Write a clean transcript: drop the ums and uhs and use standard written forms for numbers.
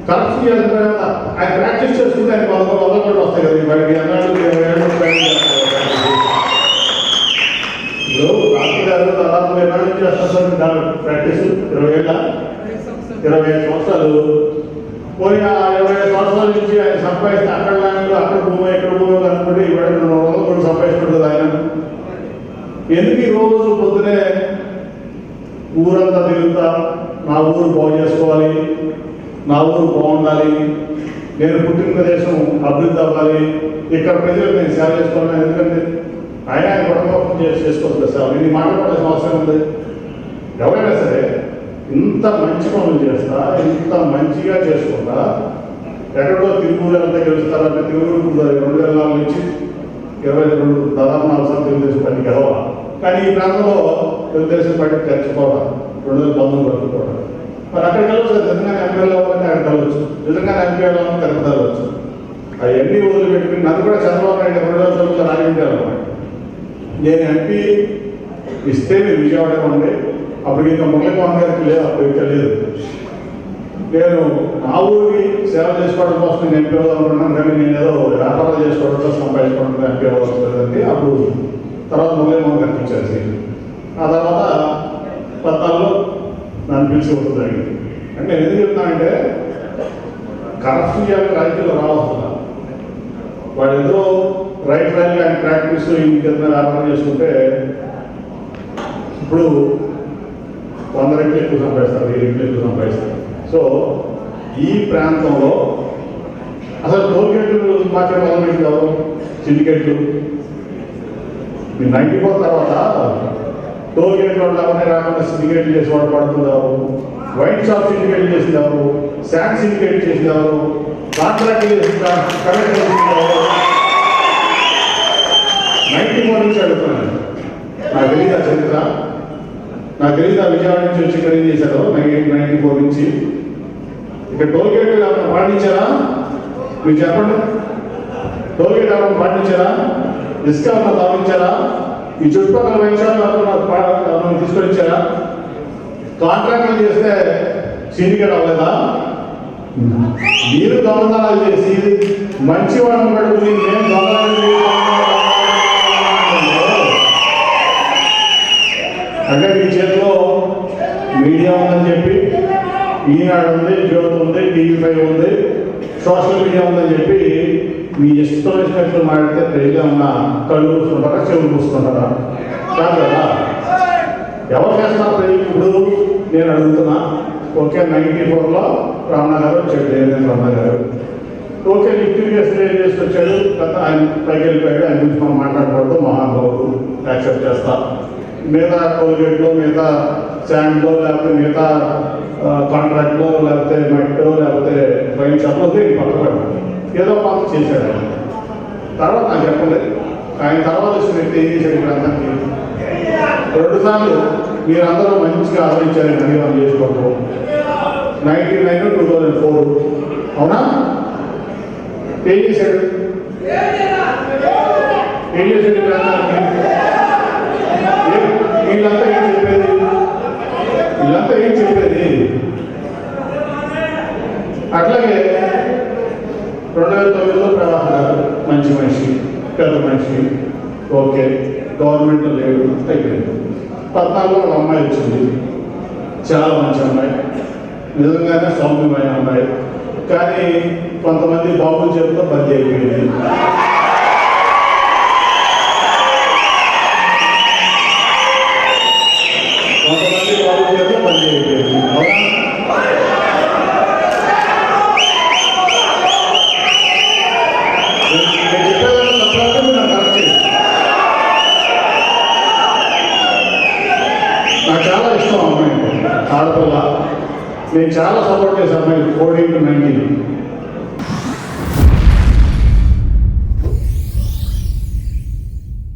Corruption చేసిన ఆయన practice చేసుకుంటే ఆయన 100 కోట్లు వస్తాయి కదా బయటికి అన్నాడు. ఇప్పుడు రాత్రి గారు దాదాపు 20 నుంచి చేస్తారు ప్రాక్టీస్ 20 సంవత్సరాలు పోయిన 20 సంవత్సరాల నుంచి ఆయన సంపాదిస్తే అక్కడ ల్యాండ్ అక్కడ భూమి ఇక్కడ భూమి అనుకుంటే ఇవాళ 200 కోట్లు సంపాదించుకుంటుంది ఆయన. ఎందుకు ఈ రోజు పొద్దునే ఊరంతా తిరుగుతా నా ఊరు బాగు చేసుకోవాలి, నా ఊరు బాగుండాలి, నేను పుట్టిన ప్రదేశం అభివృద్ధి అవ్వాలి, ఇక్కడ ప్రజలకు నేను సేవ చేసుకోవాలి. ఎందుకంటే ఆయన కుటుంబం చేసుకోవచ్చు సేవ. ఇది మాట్లాడాల్సిన అవసరం ఉంది. ఎవరైనా సరే ఇంత మంచి పనులు చేస్తా, ఇంత మంచిగా చేసుకుంటా ఎక్కడో తిరుమూరు అంతా గెలుస్తారంటే తిరుమూరు 2004 నుంచి 22 దాదాపు 4 సార్లు తెలుగుదేశం పార్టీ గెలవాలి. కానీ ఈ ప్రాంతంలో తెలుగుదేశం పార్టీ తెచ్చుకోవడం 2019 వరకు కూడా మరి అక్కడ కలవచ్చు. నిజంగా ఎంపీ వెళ్ళాలంటే అక్కడ కలవచ్చు, నిజంగా ఎంపీ వెళ్ళాలంటే తిరుపతి వెళ్ళవచ్చు. అవన్నీ వదిలిపెట్టుకుని నన్ను కూడా చంద్రబాబు నాయుడు 2009 రాజకీయాలు నేను ఎంపీ ఇస్తే మీరు విజయవాడ ఉండే అప్పుడు ఇంకా మురళీమోహన్ గారికి లేదు, అప్పుడు ఇంకా లేదు. నేను నా ఊరికి సేవ చేసుకోవడం కోసం నేను ఎంపీ అవ్వాలనుకున్నాను. కానీ నేను ఏదో వ్యాపారాలు చేసుకోవడంతో సంపాదించుకోవడం ఎంపీ అవ్వాల్సిందండి. అప్పుడు తర్వాత మురళీమోహన్ గారికి ఇచ్చారు. ఆ తర్వాత 14లో నన్ను పిలిచి వస్తుంది జరిగింది. అంటే నేను ఎందుకు చెప్తానంటే కరప్షన్ చేయాలని రాజకీయాలు రావాల్సిందా. వాడు ఏదో రైట్ రైల్ అండ్ ప్రాక్టీస్ ఇంటికి వ్యాపారం చేసుకుంటే ఇప్పుడు 100 రెట్లు ఎక్కువ సంపాదిస్తారు, 1000 రెట్లు ఎక్కువ సంపాదిస్తారు. సో ఈ ప్రాంతంలో అసలు టోల్గేట్లు మాత్రం మొదలుపెట్టి కావు సిండికేట్లు. మీరు 94 తర్వాత టోల్గేట్ వాళ్ళు ఎవరిని రాకుండా సిండికేట్లు చేసి వాడు పడుతున్నారు. వైట్ షాప్ సిండికేట్ చేసినారు, శాండ్ సిండికేట్ చేసినారు, కాంట్రాక్ట్ చేసినారు, కరెక్ట్ చేసినారు. 94 నుంచి అడుగుతున్నాను. నాకు తెలియదు ఆ చరిత్ర, నాకు తెలియదు ఆ విజయవాడ నుంచి వచ్చి ఖరీదు చేశారు 94 నుంచి. ఇక్కడ టోల్గేట్ ఏమైనా పాటించారా మీరు చెప్పండి? టోల్గేట్ ఏమైనా పాటించారా? ఇసుక ఏమైనా తాపించారా? ఈ చుట్టుపక్కల వైశాలు ఏమైనా తీసుకొచ్చారా? కాంట్రాక్ట్లు చేస్తే సిండికేట్ అవ్వలేదా? మీరు దొంగతనాలు చేసి మంచి వాళ్ళని పడుకుని మేము దొంగతనాలు అంటే మీ చేతిలో మీడియా ఉందని చెప్పి ఈనాడు ఉంది, జ్యోతి ఉంది, TV5 ఉంది, సోషల్ మీడియా ఉందని చెప్పి మీ ఇష్టం వచ్చినట్లు మాడితే ప్రజలు ఉన్న కళ్ళు మూసుకుంటారా, చెవులు మూసుకుంటారా? కాదు కదా. ఎవరు చేస్తున్నారు ప్రజలు? ఇప్పుడు నేను అడుగుతున్నా. ఓకే 94లో రమణ గారు వచ్చాడు, దేవేంద్ర రమణ గారు. ఓకే లిక్విడ్ చేసి వచ్చాడు, ఆయన పైకి వెళ్ళిపోయాడు. ఆయన గురించి మనం మాట్లాడకూడదు, మహానుభావుడు, యాక్సెప్ట్ చేస్తా. మిగతా టోల్గేట్లో, మిగతా శాండ్లో, లేకపోతే మిగతా కాంట్రాక్ట్లో, లేకపోతే మట్టిలో, లేకపోతే వైన్ షాప్లో పక్కన ఏదో పాత చేశాడు ఆయన. తర్వాత నాకు చెప్పలేదు. ఆయన తర్వాత వచ్చిన వ్యక్తి ఏం చేశాడు ఈ ప్రాంతానికి? 2 సార్లు మీరందరూ మంచిగా ఆదరించారని ధన్యవాదం చేసుకోవడం. 99, 2004 అవునా? ఏం చేశాడు? ఏం చేశాడు ఈ ప్రాంతానికి? వీళ్ళంతా ఏం చెప్పేది? వీళ్ళంతా ఏం చెప్పేది? అట్లాగే 2009లో ప్రవాహం గారు మంచి మనిషి, పెద్ద మనిషి, ఓకే గవర్నమెంట్లో లేడు, అయిపోయింది. 14లో ఒక అమ్మాయి వచ్చింది, చాలా మంచి అమ్మాయి, నిజంగానే సౌమ్యమైన అమ్మాయి. కానీ కొంతమంది బాబుల చేతిలో బందీ అయిపోయింది. కొంతమంది బాబుల చేతిలో బందీ అయిపోయింది. నాకు చాలా ఇష్టం అమ్మాయి, ఆడపిల్ల. నేను చాలా సపోర్ట్ చేశాను అమ్మాయి 14 to 19.